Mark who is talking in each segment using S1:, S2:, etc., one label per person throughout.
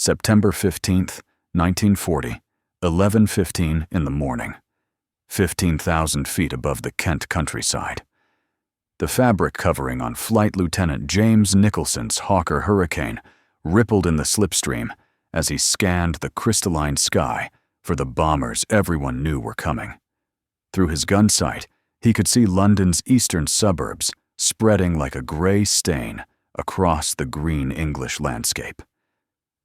S1: September 15th, 1940, 11:15 in the morning, 15,000 feet above the Kent countryside. The fabric covering on Flight Lieutenant James Nicholson's Hawker Hurricane rippled in the slipstream as he scanned the crystalline sky for the bombers everyone knew were coming. Through his gun sight, he could see London's eastern suburbs spreading like a gray stain across the green English landscape.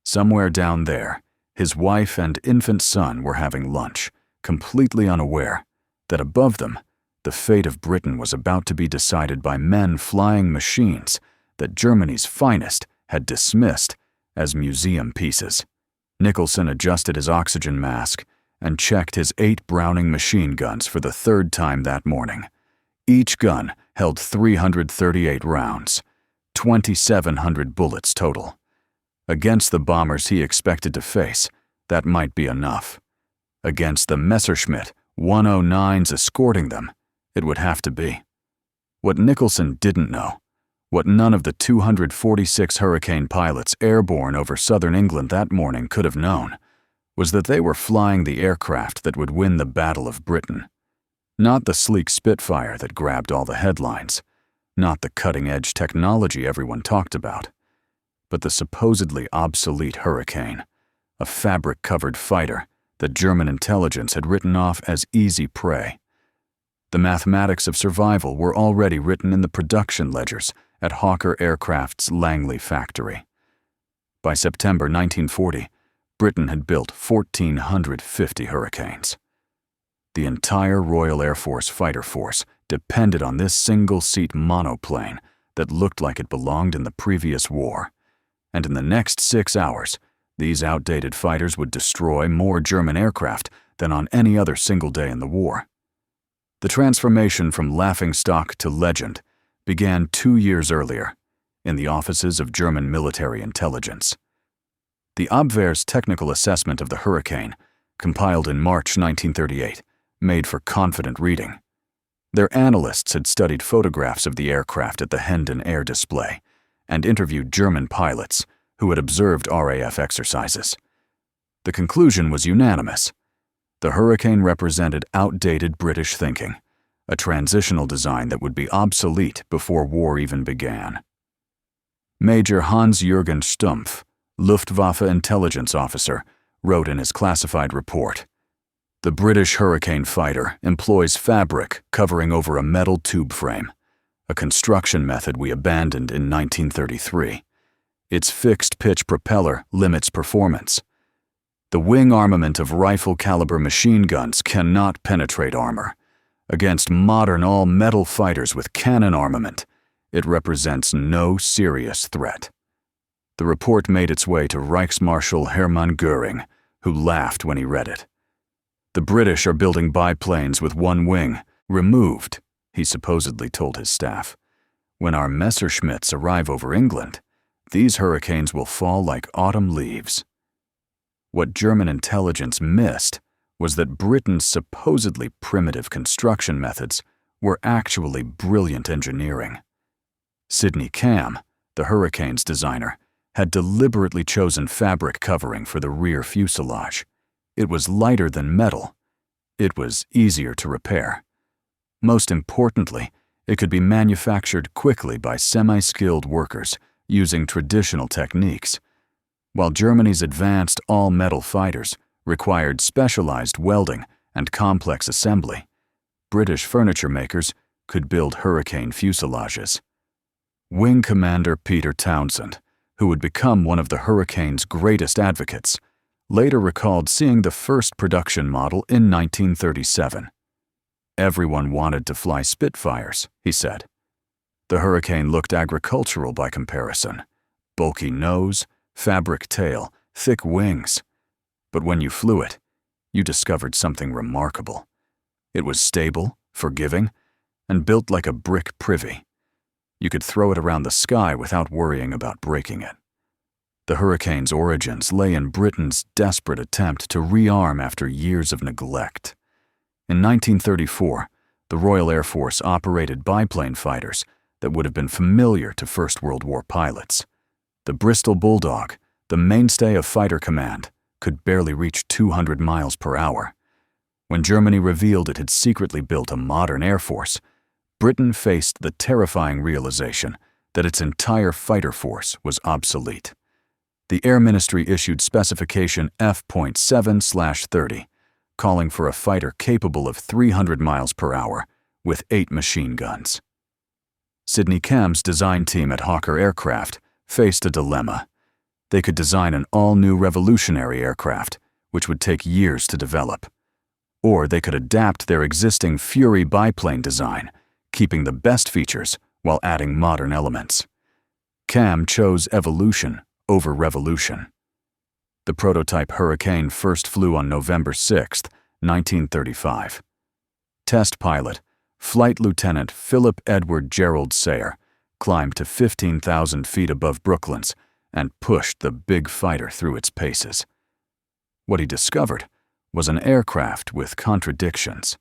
S1: Somewhere down there, his wife and infant son were having lunch, completely unaware that above them, the fate of Britain was about to be decided by men flying machines that Germany's finest had dismissed as museum pieces. Nicholson adjusted his oxygen mask and checked his 8 Browning machine guns for the 3rd time that morning. Each gun held 338 rounds, 2,700 bullets total. Against the bombers he expected to face, that might be enough. Against the Messerschmitt 109s escorting them, it would have to be. What Nicholson didn't know, what none of the 246 Hurricane pilots airborne over southern England that morning could have known, was that they were flying the aircraft that would win the Battle of Britain. Not the sleek Spitfire that grabbed all the headlines, not the cutting-edge technology everyone talked about, but the supposedly obsolete Hurricane, a fabric-covered fighter that German intelligence had written off as easy prey. The mathematics of survival were already written in the production ledgers at Hawker Aircraft's Langley factory. By September 1940, Britain had built 1,450 Hurricanes. The entire Royal Air Force fighter force depended on this single-seat monoplane that looked like it belonged in the previous war. And in the next 6 hours, these outdated fighters would destroy more German aircraft than on any other single day in the war. The transformation from laughingstock to legend began 2 years earlier, in the offices of German military intelligence. The Abwehr's technical assessment of the Hurricane, compiled in March 1938, made for confident reading. Their analysts had studied photographs of the aircraft at the Hendon Air Display and interviewed German pilots who had observed RAF exercises. The conclusion was unanimous. The Hurricane represented outdated British thinking, a transitional design that would be obsolete before war even began. Major Hans-Jürgen Stumpf, Luftwaffe intelligence officer, wrote in his classified report, "The British Hurricane fighter employs fabric covering over a metal tube frame, a construction method we abandoned in 1933. Its fixed-pitch propeller limits performance. The wing armament of rifle-caliber machine guns cannot penetrate armor. Against modern all-metal fighters with cannon armament, it represents no serious threat." The report made its way to Reichsmarschall Hermann Göring, who laughed when he read it. "The British are building biplanes with one wing, removed," he supposedly told his staff. "When our Messerschmitts arrive over England, these Hurricanes will fall like autumn leaves." What German intelligence missed was that Britain's supposedly primitive construction methods were actually brilliant engineering. Sidney Cam, the Hurricane's designer, had deliberately chosen fabric covering for the rear fuselage. It was lighter than metal. It was easier to repair. Most importantly, it could be manufactured quickly by semi-skilled workers using traditional techniques. While Germany's advanced all-metal fighters required specialized welding and complex assembly, British furniture makers could build Hurricane fuselages. Wing Commander Peter Townsend, who would become one of the Hurricane's greatest advocates, later recalled seeing the first production model in 1937. "Everyone wanted to fly Spitfires," he said. The Hurricane looked agricultural by comparison. Bulky nose, fabric tail, thick wings. But when you flew it, you discovered something remarkable. It was stable, forgiving, and built like a brick privy. You could throw it around the sky without worrying about breaking it. The Hurricane's origins lay in Britain's desperate attempt to rearm after years of neglect. In 1934, the Royal Air Force operated biplane fighters that would have been familiar to First World War pilots. The Bristol Bulldog, the mainstay of fighter command, could barely reach 200 miles per hour. When Germany revealed it had secretly built a modern air force, Britain faced the terrifying realization that its entire fighter force was obsolete. The Air Ministry issued specification F.7/30, calling for a fighter capable of 300 miles per hour with 8 machine guns. Sidney Camp's design team at Hawker Aircraft faced a dilemma. They could design an all-new revolutionary aircraft, which would take years to develop. Or they could adapt their existing Fury biplane design, keeping the best features while adding modern elements. Camp chose evolution over revolution. The prototype Hurricane first flew on November 6, 1935. Test pilot, Flight Lieutenant Philip Edward Gerald Sayre, climbed to 15,000 feet above Brooklands and pushed the big fighter through its paces. What he discovered was an aircraft with contradictions.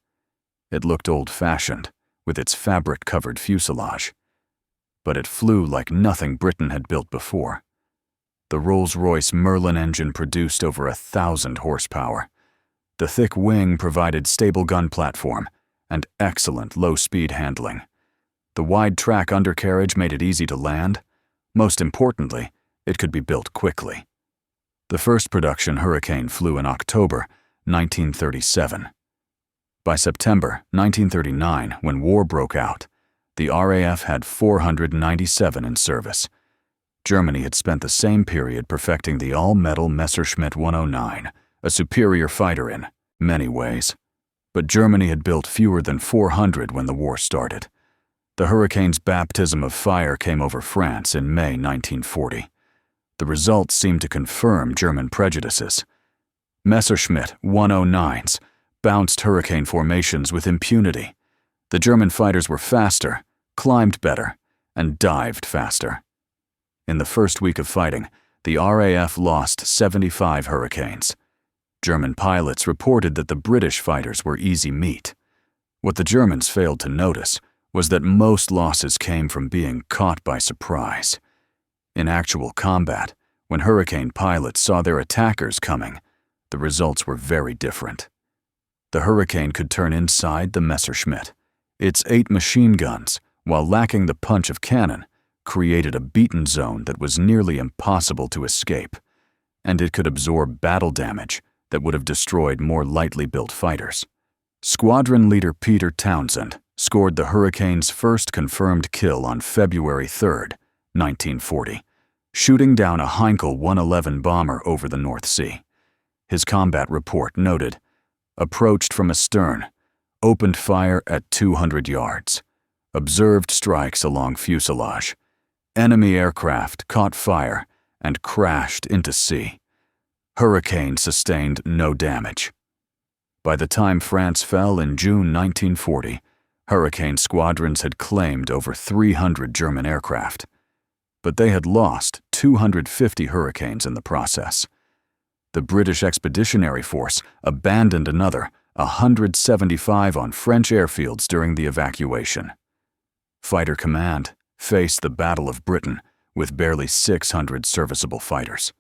S1: It looked old-fashioned, with its fabric-covered fuselage. But it flew like nothing Britain had built before. The Rolls-Royce Merlin engine produced over 1,000 horsepower. The thick wing provided stable gun platform and excellent low-speed handling. The wide-track undercarriage made it easy to land. Most importantly, it could be built quickly. The first production Hurricane flew in October 1937. By September 1939, when war broke out, the RAF had 497 in service. Germany had spent the same period perfecting the all-metal Messerschmitt 109, a superior fighter in many ways. But Germany had built fewer than 400 when the war started. The Hurricane's baptism of fire came over France in May 1940. The results seemed to confirm German prejudices. Messerschmitt 109s bounced Hurricane formations with impunity. The German fighters were faster, climbed better, and dived faster. In the first week of fighting, the RAF lost 75 Hurricanes. German pilots reported that the British fighters were easy meat. What the Germans failed to notice was that most losses came from being caught by surprise. In actual combat, when Hurricane pilots saw their attackers coming, the results were very different. The Hurricane could turn inside the Messerschmitt. Its 8 machine guns, while lacking the punch of cannon, created a beaten zone that was nearly impossible to escape, and it could absorb battle damage that would have destroyed more lightly built fighters. Squadron leader Peter Townsend scored the Hurricane's first confirmed kill on February 3, 1940, shooting down a Heinkel 111 bomber over the North Sea. His combat report noted, "Approached from astern, opened fire at 200 yards, observed strikes along fuselage. Enemy aircraft caught fire and crashed into sea. Hurricane sustained no damage." By the time France fell in June 1940, Hurricane squadrons had claimed over 300 German aircraft. But they had lost 250 Hurricanes in the process. The British Expeditionary Force abandoned another 175 on French airfields during the evacuation. Fighter Command faced the Battle of Britain with barely 600 serviceable fighters.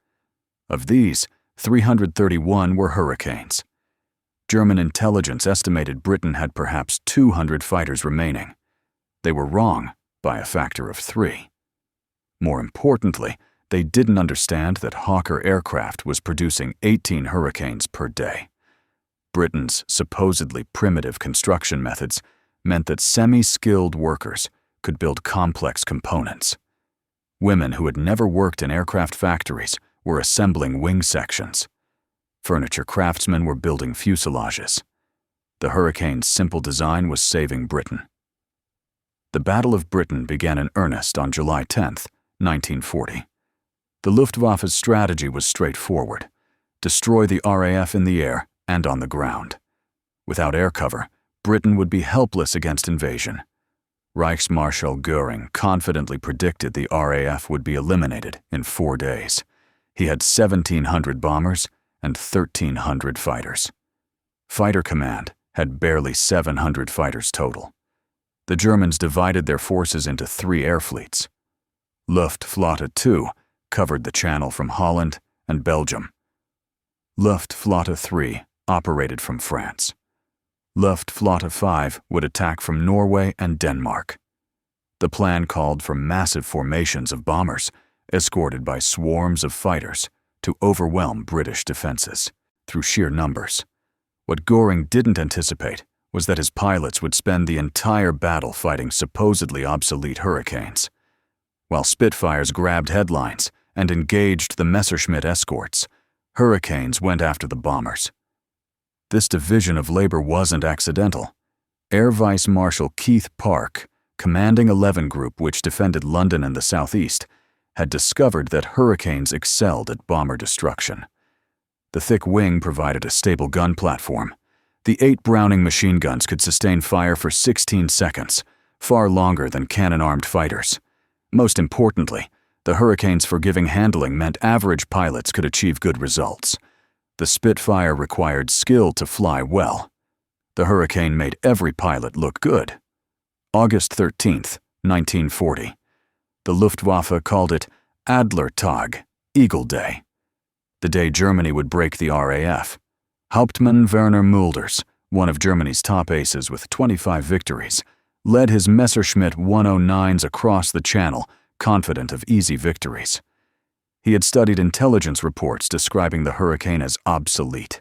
S1: Of these, 331 were Hurricanes. German intelligence estimated Britain had perhaps 200 fighters remaining. They were wrong by a factor of 3. More importantly, they didn't understand that Hawker Aircraft was producing 18 Hurricanes per day. Britain's supposedly primitive construction methods meant that semi-skilled workers could build complex components. Women who had never worked in aircraft factories were assembling wing sections. Furniture craftsmen were building fuselages. The Hurricane's simple design was saving Britain. The Battle of Britain began in earnest on July 10, 1940. The Luftwaffe's strategy was straightforward: destroy the RAF in the air and on the ground. Without air cover, Britain would be helpless against invasion. Reichsmarschall Göring confidently predicted the RAF would be eliminated in 4 days. He had 1,700 bombers and 1,300 fighters. Fighter Command had barely 700 fighters total. The Germans divided their forces into 3 air fleets. Luftwaffe II covered the channel from Holland and Belgium. Luftwaffe 3 operated from France. Luftwaffe 5 would attack from Norway and Denmark. The plan called for massive formations of bombers, escorted by swarms of fighters, to overwhelm British defenses through sheer numbers. What Göring didn't anticipate was that his pilots would spend the entire battle fighting supposedly obsolete Hurricanes. While Spitfires grabbed headlines and engaged the Messerschmitt escorts, Hurricanes went after the bombers. This division of labor wasn't accidental. Air Vice Marshal Keith Park, commanding 11 Group, which defended London and the southeast, had discovered that Hurricanes excelled at bomber destruction. The thick wing provided a stable gun platform. The 8 Browning machine guns could sustain fire for 16 seconds, far longer than cannon-armed fighters. Most importantly, the Hurricane's forgiving handling meant average pilots could achieve good results. The Spitfire required skill to fly well. The Hurricane made every pilot look good. August 13, 1940. The Luftwaffe called it Adlertag, Eagle Day, the day Germany would break the RAF. Hauptmann Werner Mulders, one of Germany's top aces with 25 victories, led his Messerschmitt 109s across the Channel, confident of easy victories. He had studied intelligence reports describing the Hurricane as obsolete.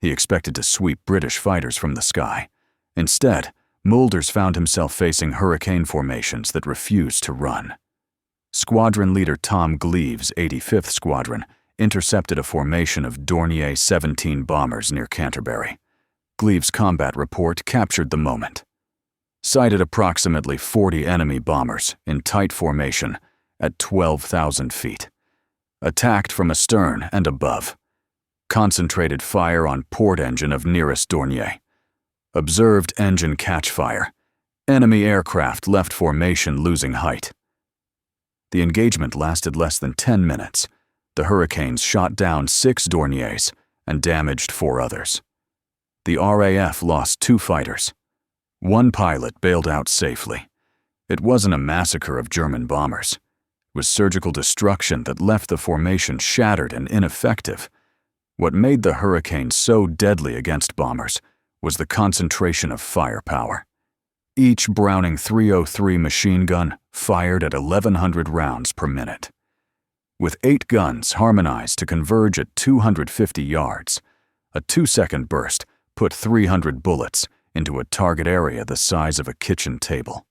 S1: He expected to sweep British fighters from the sky. Instead, Mulders found himself facing Hurricane formations that refused to run. Squadron leader Tom Gleaves' 85th Squadron intercepted a formation of Dornier 17 bombers near Canterbury. Gleaves' combat report captured the moment. Sighted approximately 40 enemy bombers in tight formation at 12,000 feet. Attacked from astern and above. Concentrated fire on port engine of nearest Dornier. Observed engine catch fire. Enemy aircraft left formation losing height. The engagement lasted less than 10 minutes. The Hurricanes shot down 6 Dorniers and damaged 4 others. The RAF lost 2 fighters. 1 pilot bailed out safely. It wasn't a massacre of German bombers. It was surgical destruction that left the formation shattered and ineffective. What made the Hurricane so deadly against bombers was the concentration of firepower. Each Browning 303 machine gun fired at 1,100 rounds per minute. With 8 guns harmonized to converge at 250 yards, a 2-second burst put 300 bullets into a target area the size of a kitchen table.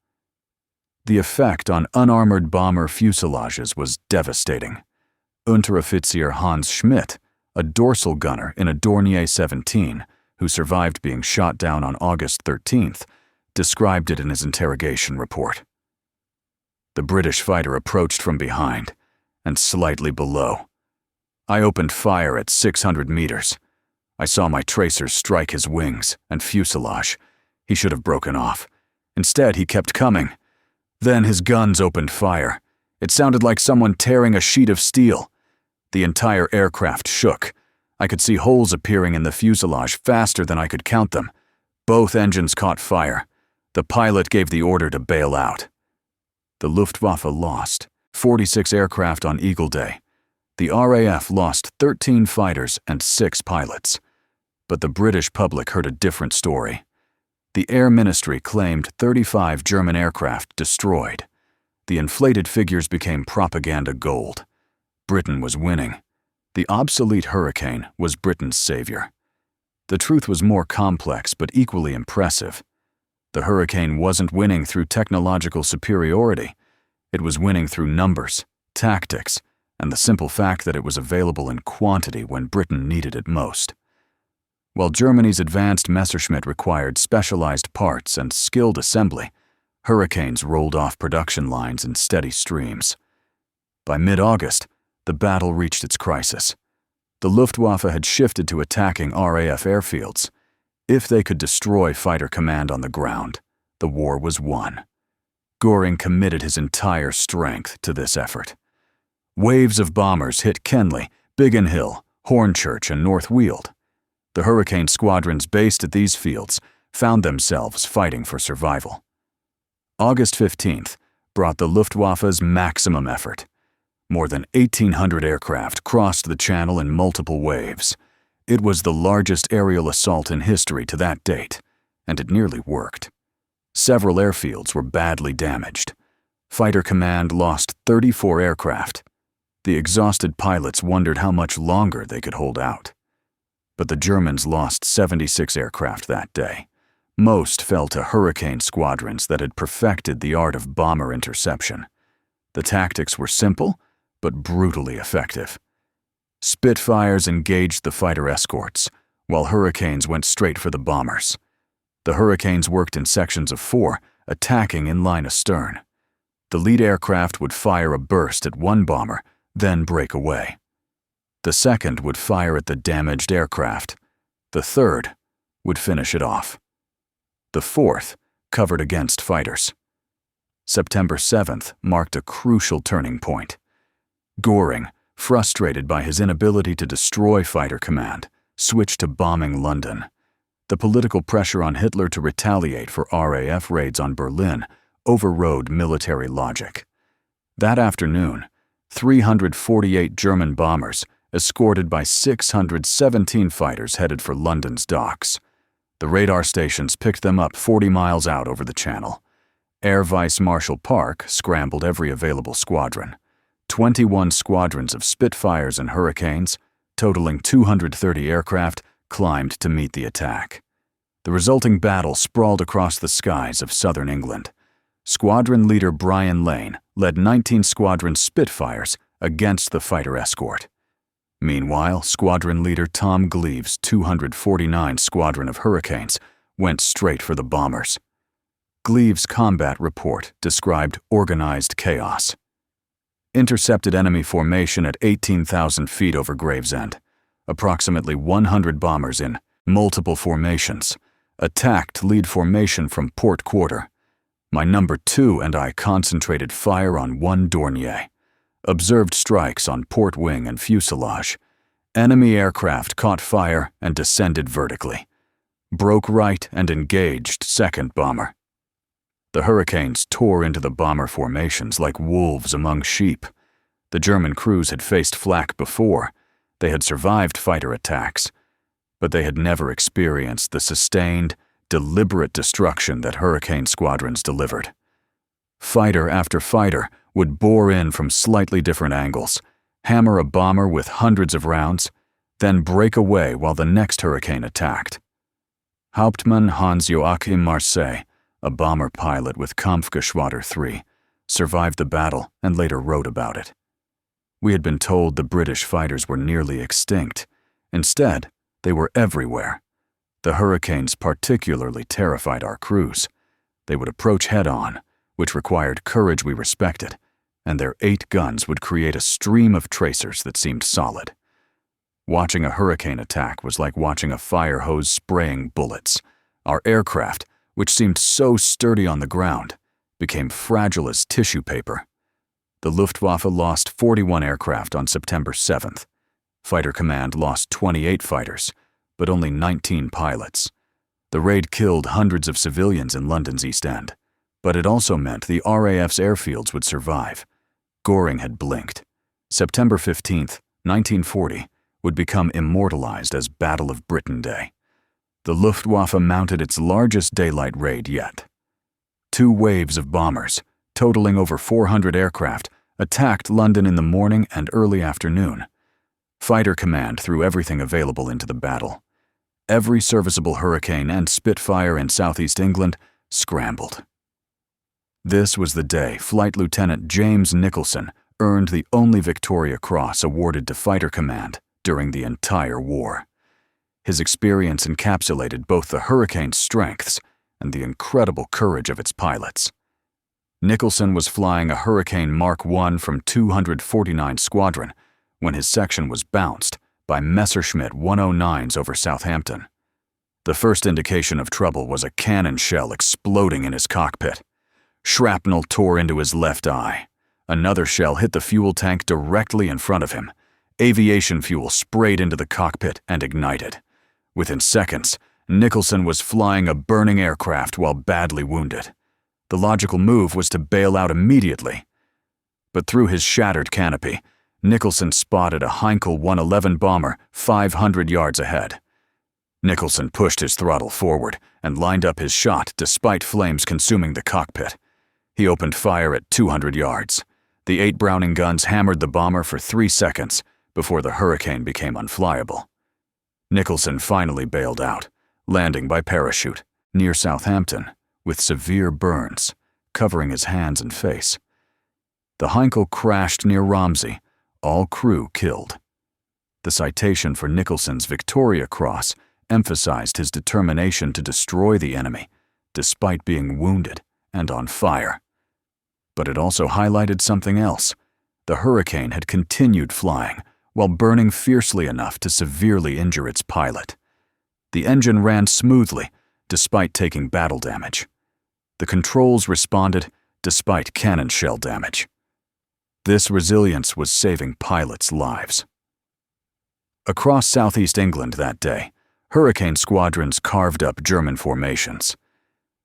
S1: The effect on unarmored bomber fuselages was devastating. Unteroffizier Hans Schmidt, a dorsal gunner in a Dornier 17, who survived being shot down on August 13th, described it in his interrogation report. The British fighter approached from behind and slightly below. I opened fire at 600 meters. I saw my tracers strike his wings and fuselage. He should have broken off. Instead, he kept coming. Then his guns opened fire. It sounded like someone tearing a sheet of steel. The entire aircraft shook. I could see holes appearing in the fuselage faster than I could count them. Both engines caught fire. The pilot gave the order to bail out. The Luftwaffe lost 46 aircraft on Eagle Day. The RAF lost 13 fighters and 6 pilots. But the British public heard a different story. The Air Ministry claimed 35 German aircraft destroyed. The inflated figures became propaganda gold. Britain was winning. The obsolete Hurricane was Britain's savior. The truth was more complex but equally impressive. The Hurricane wasn't winning through technological superiority. It was winning through numbers, tactics, and the simple fact that it was available in quantity when Britain needed it most. While Germany's advanced Messerschmitt required specialized parts and skilled assembly, Hurricanes rolled off production lines in steady streams. By mid-August, the battle reached its crisis. The Luftwaffe had shifted to attacking RAF airfields. If they could destroy fighter command on the ground, the war was won. Göring committed his entire strength to this effort. Waves of bombers hit Kenley, Biggin Hill, Hornchurch, and North Weald. The Hurricane squadrons based at these fields found themselves fighting for survival. August 15th brought the Luftwaffe's maximum effort. More than 1,800 aircraft crossed the channel in multiple waves. It was the largest aerial assault in history to that date, and it nearly worked. Several airfields were badly damaged. Fighter Command lost 34 aircraft. The exhausted pilots wondered how much longer they could hold out. But the Germans lost 76 aircraft that day. Most fell to Hurricane squadrons that had perfected the art of bomber interception. The tactics were simple, but brutally effective. Spitfires engaged the fighter escorts, while Hurricanes went straight for the bombers. The Hurricanes worked in sections of 4, attacking in line astern. The lead aircraft would fire a burst at one bomber, then break away. The second would fire at the damaged aircraft. The third would finish it off. The fourth covered against fighters. September 7th marked a crucial turning point. Göring, frustrated by his inability to destroy Fighter Command, switched to bombing London. The political pressure on Hitler to retaliate for RAF raids on Berlin overrode military logic. That afternoon, 348 German bombers, escorted by 617 fighters, headed for London's docks. The radar stations picked them up 40 miles out over the channel. Air Vice Marshal Park scrambled every available squadron. 21 squadrons of Spitfires and Hurricanes, totaling 230 aircraft, climbed to meet the attack. The resulting battle sprawled across the skies of southern England. Squadron leader Brian Lane led 19 Squadron Spitfires against the fighter escort. Meanwhile, Squadron leader Tom Gleaves' 249 Squadron of Hurricanes went straight for the bombers. Gleaves' combat report described organized chaos. Intercepted enemy formation at 18,000 feet over Gravesend. Approximately 100 bombers in multiple formations. Attacked lead formation from port quarter. My number 2 and I concentrated fire on one Dornier. Observed strikes on port wing and fuselage. Enemy aircraft caught fire and descended vertically. Broke right and engaged second bomber. The Hurricanes tore into the bomber formations like wolves among sheep. The German crews had faced flak before. They had survived fighter attacks, but they had never experienced the sustained, deliberate destruction that Hurricane squadrons delivered. Fighter after fighter would bore in from slightly different angles, hammer a bomber with hundreds of rounds, then break away while the next Hurricane attacked. Hauptmann Hans-Joachim Marseille, a bomber pilot with Kampfgeschwader 3, survived the battle and later wrote about it. We had been told the British fighters were nearly extinct. Instead, they were everywhere. The Hurricanes particularly terrified our crews. They would approach head-on, which required courage we respected, and their 8 guns would create a stream of tracers that seemed solid. Watching a Hurricane attack was like watching a fire hose spraying bullets. Our aircraft, which seemed so sturdy on the ground, became fragile as tissue paper. The Luftwaffe lost 41 aircraft on September 7th. Fighter Command lost 28 fighters, but only 19 pilots. The raid killed hundreds of civilians in London's East End, but it also meant the RAF's airfields would survive. Göring had blinked. September 15th, 1940, would become immortalized as Battle of Britain Day. The Luftwaffe mounted its largest daylight raid yet. 2 waves of bombers, totaling over 400 aircraft, attacked London in the morning and early afternoon. Fighter Command threw everything available into the battle. Every serviceable Hurricane and Spitfire in southeast England scrambled. This was the day Flight Lieutenant James Nicholson earned the only Victoria Cross awarded to Fighter Command during the entire war. His experience encapsulated both the Hurricane's strengths and the incredible courage of its pilots. Nicholson was flying a Hurricane Mark I from 249 Squadron when his section was bounced by Messerschmitt 109s over Southampton. The first indication of trouble was a cannon shell exploding in his cockpit. Shrapnel tore into his left eye. Another shell hit the fuel tank directly in front of him. Aviation fuel sprayed into the cockpit and ignited. Within seconds, Nicholson was flying a burning aircraft while badly wounded. The logical move was to bail out immediately. But through his shattered canopy, Nicholson spotted a Heinkel 111 bomber 500 yards ahead. Nicholson pushed his throttle forward and lined up his shot despite flames consuming the cockpit. He opened fire at 200 yards. The 8 Browning guns hammered the bomber for 3 seconds before the Hurricane became unflyable. Nicholson finally bailed out, landing by parachute near Southampton with severe burns covering his hands and face. The Heinkel crashed near Romsey, all crew killed. The citation for Nicholson's Victoria Cross emphasized his determination to destroy the enemy, despite being wounded and on fire. But it also highlighted something else. The Hurricane had continued flying while burning fiercely enough to severely injure its pilot. The engine ran smoothly, despite taking battle damage. The controls responded despite cannon shell damage. This resilience was saving pilots' lives. Across southeast England that day, Hurricane squadrons carved up German formations.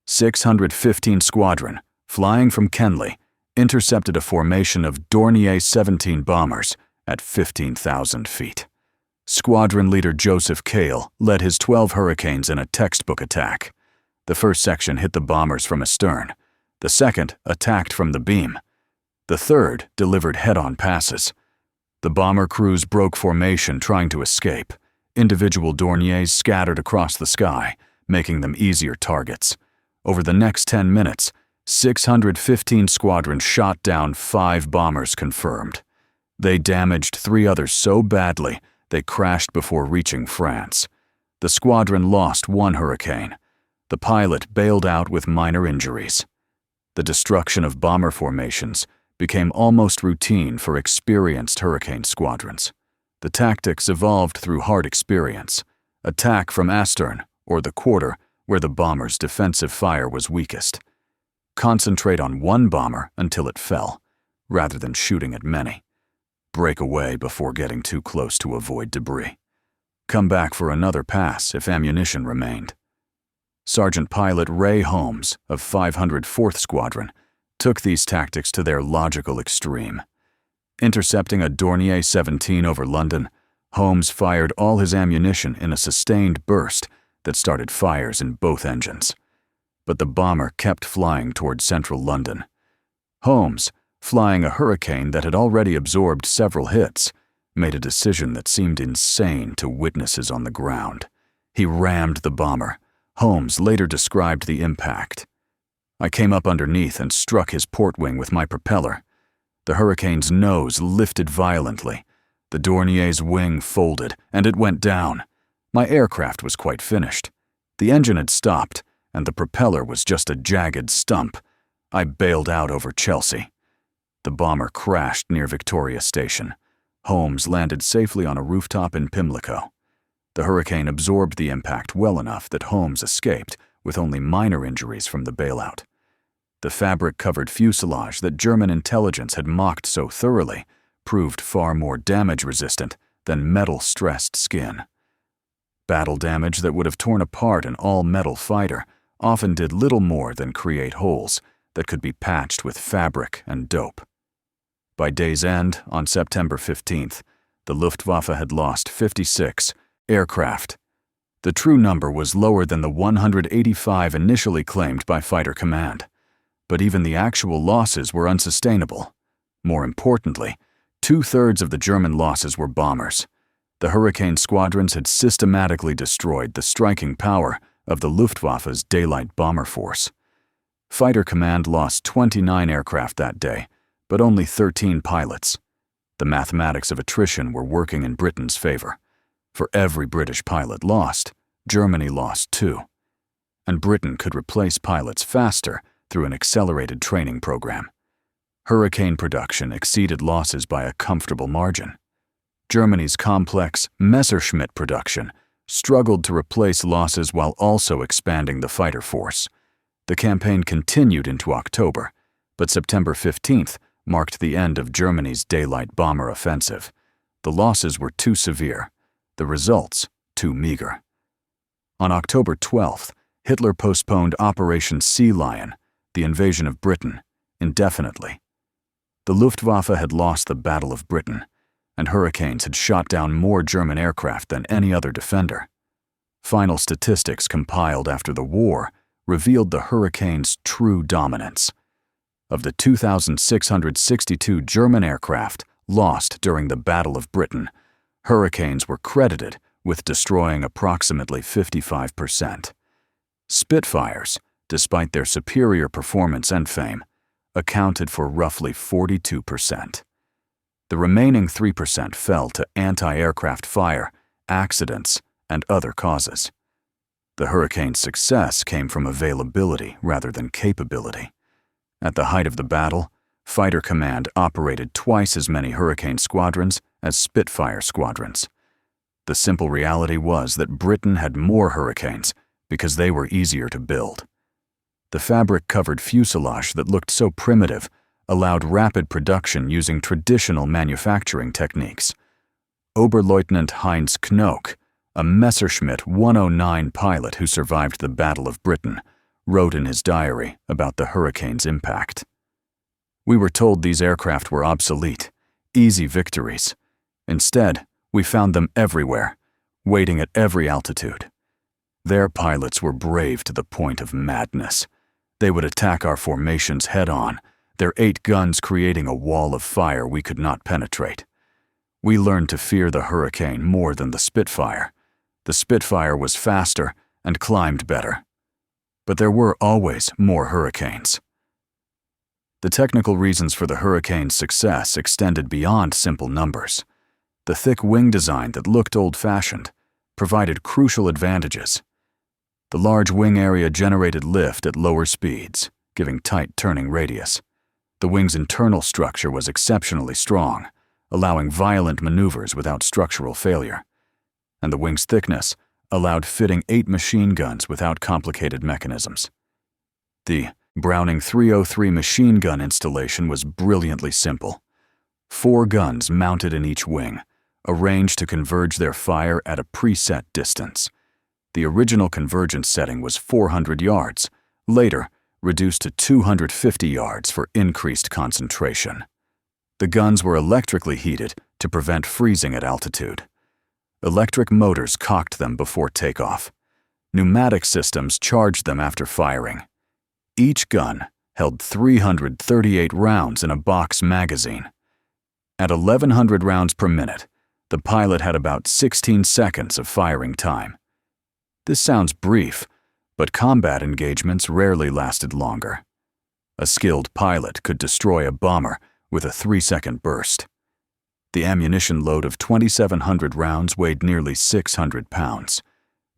S1: 615 Squadron, flying from Kenley, intercepted a formation of Dornier 17 bombers at 15,000 feet. Squadron leader Joseph Cale led his 12 Hurricanes in a textbook attack. The first section hit the bombers from astern. The second attacked from the beam. The third delivered head-on passes. The bomber crews broke formation trying to escape. Individual Dorniers scattered across the sky, making them easier targets. Over the next 10 minutes, 615 Squadron shot down 5 bombers confirmed. They damaged 3 others so badly they crashed before reaching France. The squadron lost 1 Hurricane. The pilot bailed out with minor injuries. The destruction of bomber formations became almost routine for experienced Hurricane squadrons. The tactics evolved through hard experience. Attack from astern, or the quarter, where the bomber's defensive fire was weakest. Concentrate on one bomber until it fell, rather than shooting at many. Break away before getting too close to avoid debris. Come back for another pass if ammunition remained. Sergeant Pilot Ray Holmes of 504th Squadron took these tactics to their logical extreme. Intercepting a Dornier 17 over London, Holmes fired all his ammunition in a sustained burst that started fires in both engines. But the bomber kept flying toward central London. Holmes, flying a Hurricane that had already absorbed several hits, made a decision that seemed insane to witnesses on the ground. He rammed the bomber. Holmes later described the impact. I came up underneath and struck his port wing with my propeller. The Hurricane's nose lifted violently. The Dornier's wing folded, and it went down. My aircraft was quite finished. The engine had stopped, and the propeller was just a jagged stump. I bailed out over Chelsea. The bomber crashed near Victoria Station. Holmes landed safely on a rooftop in Pimlico. The Hurricane absorbed the impact well enough that Holmes escaped with only minor injuries from the bailout. The fabric-covered fuselage that German intelligence had mocked so thoroughly proved far more damage-resistant than metal-stressed skin. Battle damage that would have torn apart an all-metal fighter often did little more than create holes that could be patched with fabric and dope. By day's end, on September 15th, the Luftwaffe had lost 56 aircraft. The true number was lower than the 185 initially claimed by Fighter Command. But even the actual losses were unsustainable. More importantly, 2/3 of the German losses were bombers. The Hurricane squadrons had systematically destroyed the striking power of the Luftwaffe's daylight bomber force. Fighter Command lost 29 aircraft that day, but only 13 pilots. The mathematics of attrition were working in Britain's favor. For every British pilot lost, Germany lost 2. And Britain could replace pilots faster through an accelerated training program. Hurricane production exceeded losses by a comfortable margin. Germany's complex Messerschmitt production struggled to replace losses while also expanding the fighter force. The campaign continued into October, but September 15th marked the end of Germany's daylight bomber offensive. The losses were too severe, the results too meager. On October 12th, Hitler postponed Operation Sea Lion, the invasion of Britain, indefinitely. The Luftwaffe had lost the Battle of Britain, and hurricanes had shot down more German aircraft than any other defender. Final statistics compiled after the war revealed the hurricane's true dominance. Of the 2,662 German aircraft lost during the Battle of Britain, hurricanes were credited with destroying approximately 55%. Spitfires, despite their superior performance and fame, accounted for roughly 42%. The remaining 3% fell to anti-aircraft fire, accidents, and other causes. The hurricane's success came from availability rather than capability. At the height of the battle, Fighter Command operated twice as many Hurricane squadrons as Spitfire squadrons. The simple reality was that Britain had more Hurricanes because they were easier to build. The fabric-covered fuselage that looked so primitive allowed rapid production using traditional manufacturing techniques. Oberleutnant Heinz Knoke, a Messerschmitt 109 pilot who survived the Battle of Britain, wrote in his diary about the hurricane's impact. "We were told these aircraft were obsolete, easy victories. Instead, we found them everywhere, waiting at every altitude. Their pilots were brave to the point of madness. They would attack our formations head-on, their 8 guns creating a wall of fire we could not penetrate. We learned to fear the hurricane more than the Spitfire. The Spitfire was faster and climbed better. But there were always more hurricanes." The technical reasons for the hurricane's success extended beyond simple numbers. The thick wing design that looked old-fashioned provided crucial advantages. The large wing area generated lift at lower speeds, giving tight turning radius. The wing's internal structure was exceptionally strong, allowing violent maneuvers without structural failure. And the wing's thickness allowed fitting 8 machine guns without complicated mechanisms. The Browning 303 machine gun installation was brilliantly simple. 4 guns mounted in each wing, arranged to converge their fire at a preset distance. The original convergence setting was 400 yards, later reduced to 250 yards for increased concentration. The guns were electrically heated to prevent freezing at altitude. Electric motors cocked them before takeoff. Pneumatic systems charged them after firing. Each gun held 338 rounds in a box magazine. At 1,100 rounds per minute, the pilot had about 16 seconds of firing time. This sounds brief, but combat engagements rarely lasted longer. A skilled pilot could destroy a bomber with a 3-second burst. The ammunition load of 2,700 rounds weighed nearly 600 pounds,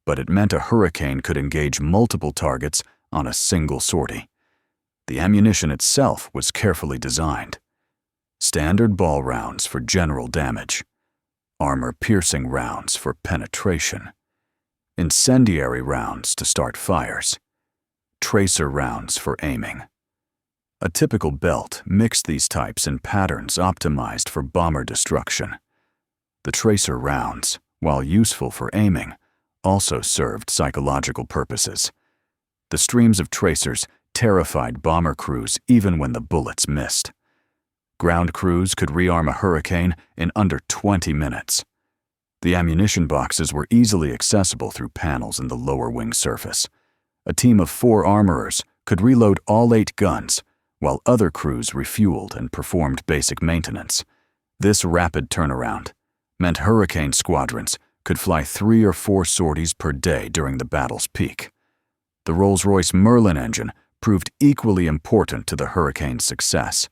S1: but it meant a hurricane could engage multiple targets on a single sortie. The ammunition itself was carefully designed. Standard ball rounds for general damage, armor-piercing rounds for penetration, incendiary rounds to start fires, tracer rounds for aiming. A typical belt mixed these types in patterns optimized for bomber destruction. The tracer rounds, while useful for aiming, also served psychological purposes. The streams of tracers terrified bomber crews even when the bullets missed. Ground crews could rearm a Hurricane in under 20 minutes. The ammunition boxes were easily accessible through panels in the lower wing surface. A team of 4 armorers could reload all 8 guns, while other crews refueled and performed basic maintenance. This rapid turnaround meant Hurricane squadrons could fly 3 or 4 sorties per day during the battle's peak. The Rolls-Royce Merlin engine proved equally important to the Hurricane's success.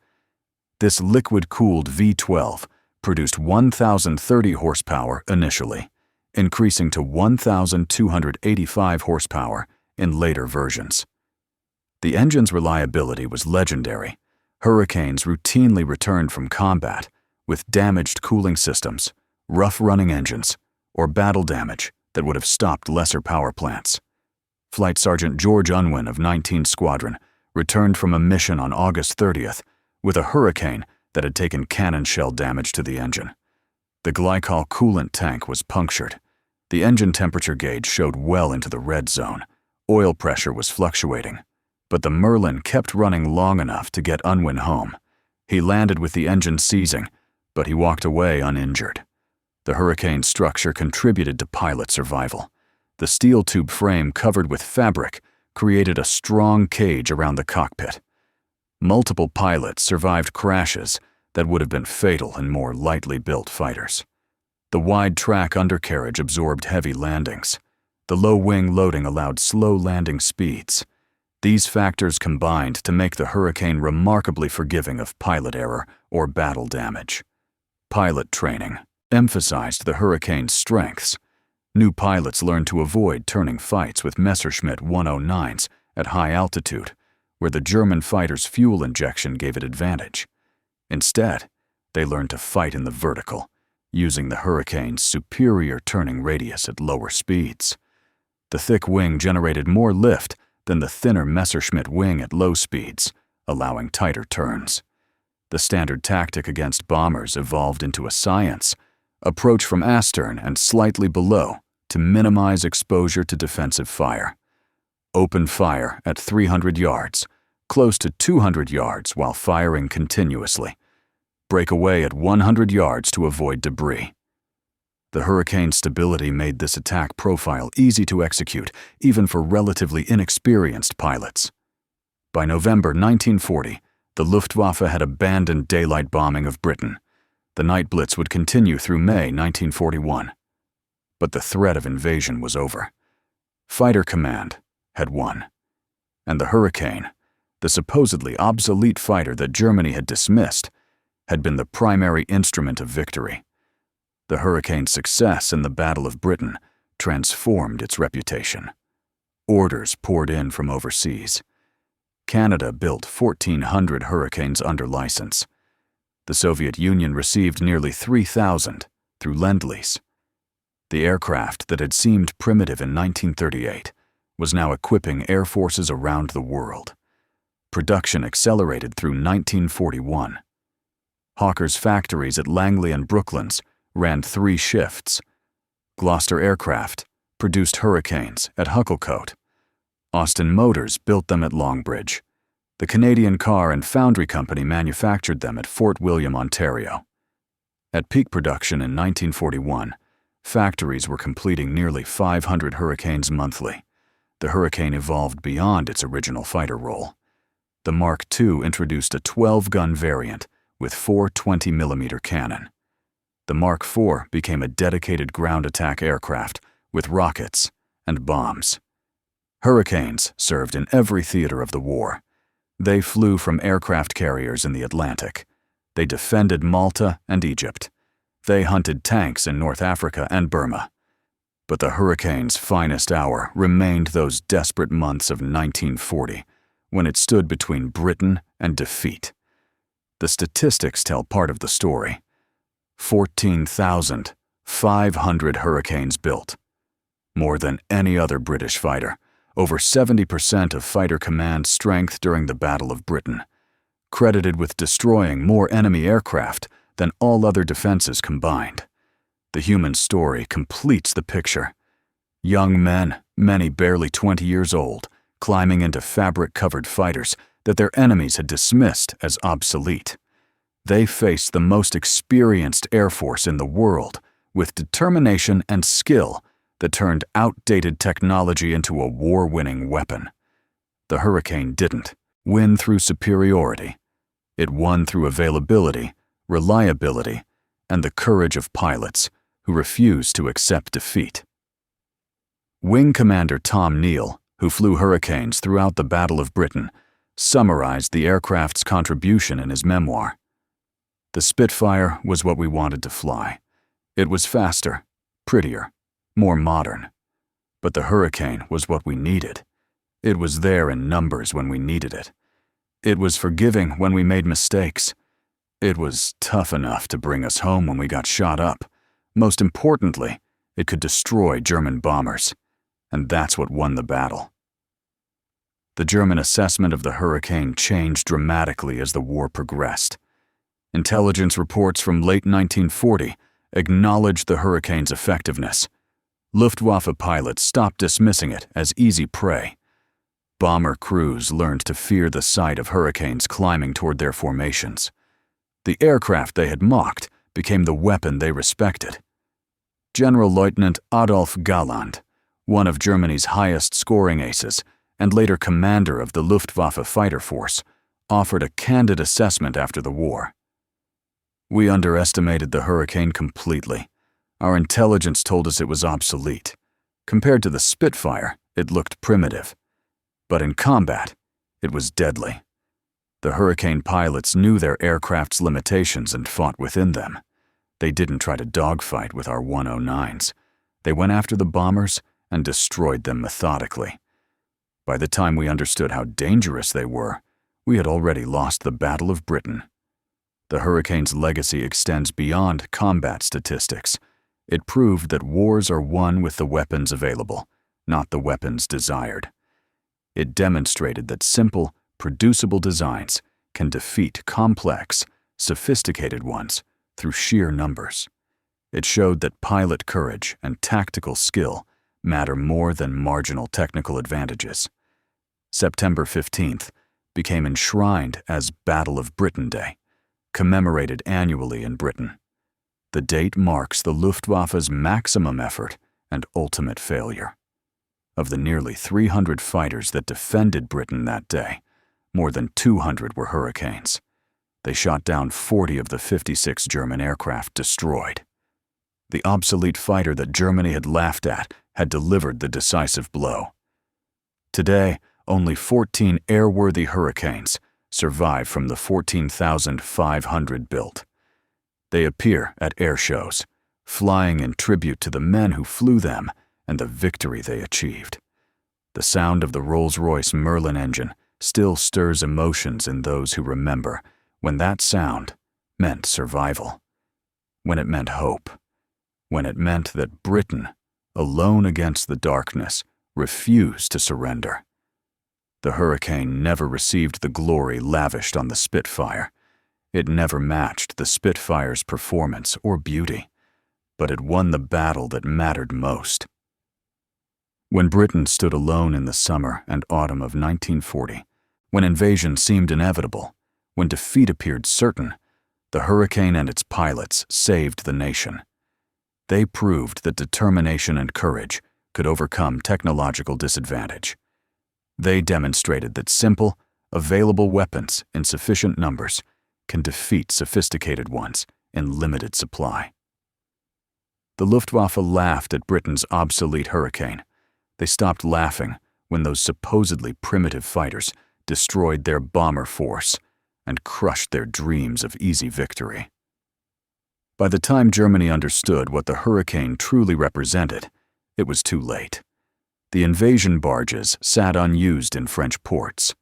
S1: This liquid-cooled V12 produced 1,030 horsepower initially, increasing to 1,285 horsepower in later versions. The engine's reliability was legendary. Hurricanes routinely returned from combat with damaged cooling systems, rough-running engines, or battle damage that would have stopped lesser power plants. Flight Sergeant George Unwin of 19th Squadron returned from a mission on August 30th with a Hurricane that had taken cannon shell damage to the engine. The glycol coolant tank was punctured. The engine temperature gauge showed well into the red zone. Oil pressure was fluctuating, but the Merlin kept running long enough to get Unwin home. He landed with the engine seizing, but he walked away uninjured. The Hurricane's structure contributed to pilot survival. The steel tube frame covered with fabric created a strong cage around the cockpit. Multiple pilots survived crashes that would have been fatal in more lightly built fighters. The wide-track undercarriage absorbed heavy landings. The low-wing loading allowed slow landing speeds. These factors combined to make the Hurricane remarkably forgiving of pilot error or battle damage. Pilot training emphasized the Hurricane's strengths. New pilots learned to avoid turning fights with Messerschmitt 109s at high altitude, where the German fighter's fuel injection gave it advantage. Instead, they learned to fight in the vertical, using the Hurricane's superior turning radius at lower speeds. The thick wing generated more lift than the thinner Messerschmitt wing at low speeds, allowing tighter turns. The standard tactic against bombers evolved into a science: approach from astern and slightly below to minimize exposure to defensive fire. Open fire at 300 yards, close to 200 yards while firing continuously. Break away at 100 yards to avoid debris. The Hurricane's stability made this attack profile easy to execute, even for relatively inexperienced pilots. By November 1940, the Luftwaffe had abandoned daylight bombing of Britain. The night blitz would continue through May 1941. But the threat of invasion was over. Fighter Command had won. And the Hurricane, the supposedly obsolete fighter that Germany had dismissed, had been the primary instrument of victory. The Hurricane's success in the Battle of Britain transformed its reputation. Orders poured in from overseas. Canada built 1,400 Hurricanes under license. The Soviet Union received nearly 3,000 through Lend-Lease. The aircraft that had seemed primitive in 1938 was now equipping air forces around the world. Production accelerated through 1941. Hawker's factories at Langley and Brooklands ran 3 shifts. Gloucester Aircraft produced Hurricanes at Hucklecote. Austin Motors built them at Longbridge. The Canadian Car and Foundry Company manufactured them at Fort William, Ontario. At peak production in 1941, factories were completing nearly 500 Hurricanes monthly. The Hurricane evolved beyond its original fighter role. The Mark II introduced a 12-gun variant with 4 20mm cannon. The Mark IV became a dedicated ground attack aircraft with rockets and bombs. Hurricanes served in every theater of the war. They flew from aircraft carriers in the Atlantic. They defended Malta and Egypt. They hunted tanks in North Africa and Burma. But the Hurricane's finest hour remained those desperate months of 1940, when it stood between Britain and defeat. The statistics tell part of the story. 14,500 Hurricanes built. More than any other British fighter, over 70% of Fighter Command's strength during the Battle of Britain, credited with destroying more enemy aircraft than all other defenses combined. The human story completes the picture. Young men, many barely 20 years old, climbing into fabric-covered fighters that their enemies had dismissed as obsolete. They faced the most experienced air force in the world with determination and skill that turned outdated technology into a war-winning weapon. The Hurricane didn't win through superiority. It won through availability, reliability, and the courage of pilots who refused to accept defeat. Wing Commander Tom Neal, who flew Hurricanes throughout the Battle of Britain, summarized the aircraft's contribution in his memoir. The Spitfire was what we wanted to fly. It was faster, prettier, more modern. But the Hurricane was what we needed. It was there in numbers when we needed it. It was forgiving when we made mistakes. It was tough enough to bring us home when we got shot up. Most importantly, it could destroy German bombers. And that's what won the battle. The German assessment of the Hurricane changed dramatically as the war progressed. Intelligence reports from late 1940 acknowledged the Hurricane's effectiveness. Luftwaffe pilots stopped dismissing it as easy prey. Bomber crews learned to fear the sight of Hurricanes climbing toward their formations. The aircraft they had mocked became the weapon they respected. General Lieutenant Adolf Galland, one of Germany's highest-scoring aces and later commander of the Luftwaffe fighter force, offered a candid assessment after the war. "We underestimated the Hurricane completely. Our intelligence told us it was obsolete. Compared to the Spitfire, it looked primitive. But in combat, it was deadly. The Hurricane pilots knew their aircraft's limitations and fought within them. They didn't try to dogfight with our 109s. They went after the bombers and destroyed them methodically. By the time we understood how dangerous they were, we had already lost the Battle of Britain." The Hurricane's legacy extends beyond combat statistics. It proved that wars are won with the weapons available, not the weapons desired. It demonstrated that simple, producible designs can defeat complex, sophisticated ones through sheer numbers. It showed that pilot courage and tactical skill matter more than marginal technical advantages. September 15th became enshrined as Battle of Britain Day, commemorated annually in Britain. The date marks the Luftwaffe's maximum effort and ultimate failure. Of the nearly 300 fighters that defended Britain that day, more than 200 were Hurricanes. They shot down 40 of the 56 German aircraft destroyed. The obsolete fighter that Germany had laughed at had delivered the decisive blow. Today, only 14 airworthy Hurricanes survive from the 14,500 built. They appear at air shows, flying in tribute to the men who flew them and the victory they achieved. The sound of the Rolls-Royce Merlin engine still stirs emotions in those who remember when that sound meant survival, when it meant hope, when it meant that Britain, alone against the darkness, refused to surrender. The Hurricane never received the glory lavished on the Spitfire. It never matched the Spitfire's performance or beauty, but it won the battle that mattered most. When Britain stood alone in the summer and autumn of 1940, when invasion seemed inevitable, when defeat appeared certain, the Hurricane and its pilots saved the nation. They proved that determination and courage could overcome technological disadvantage. They demonstrated that simple, available weapons in sufficient numbers can defeat sophisticated ones in limited supply. The Luftwaffe laughed at Britain's obsolete Hurricane. They stopped laughing when those supposedly primitive fighters destroyed their bomber force and crushed their dreams of easy victory. By the time Germany understood what the Hurricane truly represented, it was too late. The invasion barges sat unused in French ports.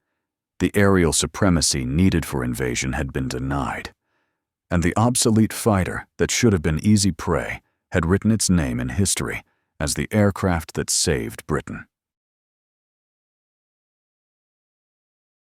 S1: The aerial supremacy needed for invasion had been denied, and the obsolete fighter that should have been easy prey had written its name in history as the aircraft that saved Britain.